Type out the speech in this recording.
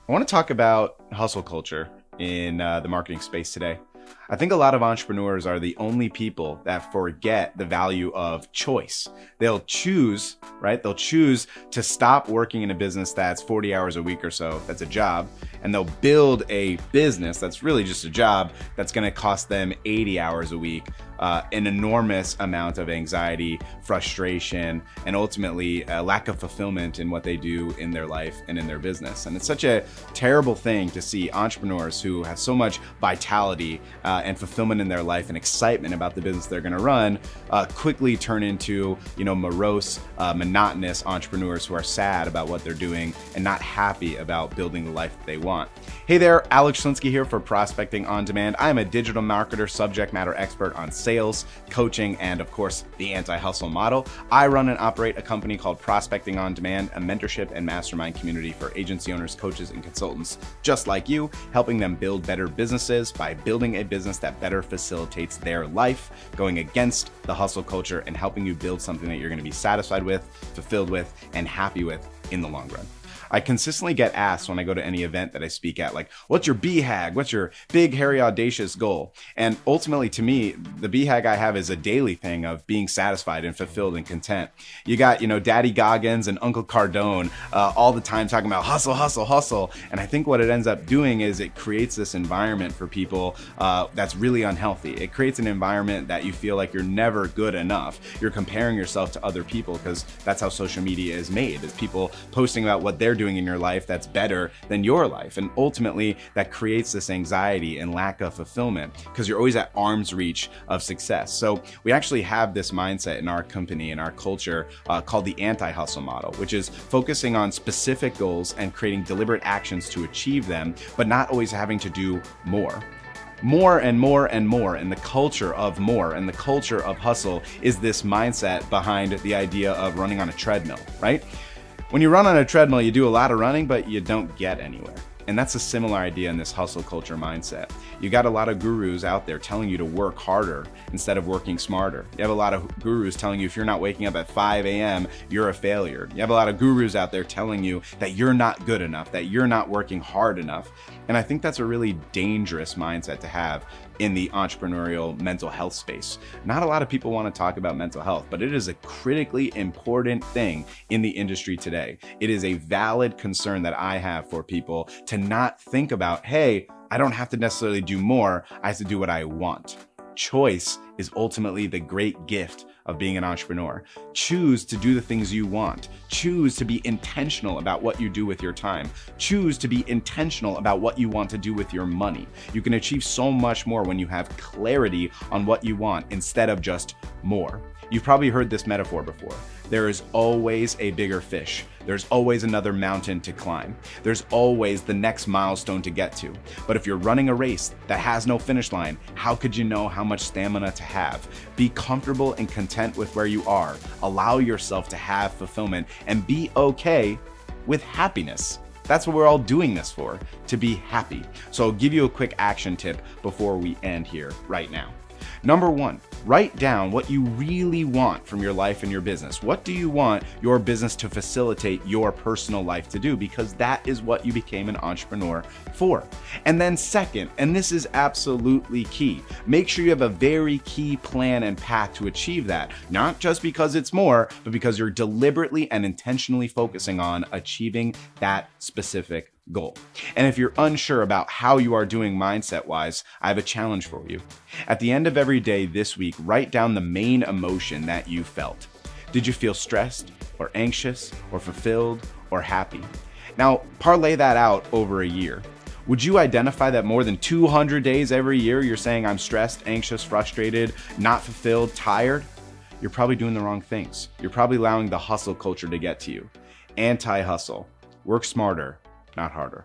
I want to talk about hustle culture in the marketing space today. I think a lot of entrepreneurs are the only people that forget the value of choice. They'll choose, right? They'll choose to stop working in a business that's 40 hours a week or so, that's a job, and they'll build a business that's really just a job that's going to cost them 80 hours a week, an enormous amount of anxiety, frustration, and ultimately a lack of fulfillment in what they do in their life and in their business. And it's such a terrible thing to see entrepreneurs who have so much vitality and fulfillment in their life and excitement about the business they're going to run quickly turn into, morose, monotonous entrepreneurs who are sad about what they're doing and not happy about building the life that they want. Hey there, Alex Schlinsky here for Prospecting on Demand. I am a digital marketer, subject matter expert on sales, coaching, and of course, the AntiHustle Model. I run and operate a company called Prospecting on Demand, a mentorship and mastermind community for agency owners, coaches, and consultants just like you, helping them build better businesses by building a business that better facilitates their life, going against the hustle culture and helping you build something that you're going to be satisfied with, fulfilled with, and happy with in the long run. I consistently get asked when I go to any event that I speak at, like, what's your BHAG? What's your big, hairy, audacious goal? And ultimately, to me, the BHAG I have is a daily thing of being satisfied and fulfilled and content. You got, Daddy Goggins and Uncle Cardone all the time talking about hustle, hustle, hustle. And I think what it ends up doing is it creates this environment for people that's really unhealthy. It creates an environment that you feel like you're never good enough. You're comparing yourself to other people because that's how social media is made. It's people posting about what they're doing in your life that's better than your life. And ultimately that creates this anxiety and lack of fulfillment because you're always at arm's reach of success. So we actually have this mindset in our company, in our culture, called the AntiHustle Model, which is focusing on specific goals and creating deliberate actions to achieve them, but not always having to do more. More and more and more, and the culture of more and the culture of hustle is this mindset behind the idea of running on a treadmill, right? When you run on a treadmill, you do a lot of running, but you don't get anywhere. And that's a similar idea in this hustle culture mindset. You got a lot of gurus out there telling you to work harder instead of working smarter. You have a lot of gurus telling you if you're not waking up at 5 a.m., you're a failure. You have a lot of gurus out there telling you that you're not good enough, that you're not working hard enough. And I think that's a really dangerous mindset to have in the entrepreneurial mental health space. Not a lot of people want to talk about mental health, but it is a critically important thing in the industry today. It is a valid concern that I have for people to not think about, hey, I don't have to necessarily do more, I have to do what I want. Choice is ultimately the great gift of being an entrepreneur. Choose to do the things you want. Choose to be intentional about what you do with your time. Choose to be intentional about what you want to do with your money. You can achieve so much more when you have clarity on what you want instead of just more. You've probably heard this metaphor before. There is always a bigger fish. There's always another mountain to climb. There's always the next milestone to get to. But if you're running a race that has no finish line, how could you know how much stamina to have? Be comfortable and content with where you are. Allow yourself to have fulfillment and be okay with happiness. That's what we're all doing this for, to be happy. So I'll give you a quick action tip before we end here right now. Number one, write down what you really want from your life and your business. What do you want your business to facilitate your personal life to do? Because that is what you became an entrepreneur for. And then second, and this is absolutely key, make sure you have a very key plan and path to achieve that. Not just because it's more, but because you're deliberately and intentionally focusing on achieving that specific goal. And if you're unsure about how you are doing mindset-wise, I have a challenge for you. At the end of every day this week, write down the main emotion that you felt. Did you feel stressed or anxious or fulfilled or happy? Now, parlay that out over a year. Would you identify that more than 200 days every year you're saying I'm stressed, anxious, frustrated, not fulfilled, tired? You're probably doing the wrong things. You're probably allowing the hustle culture to get to you. Anti-hustle. Work smarter, not harder.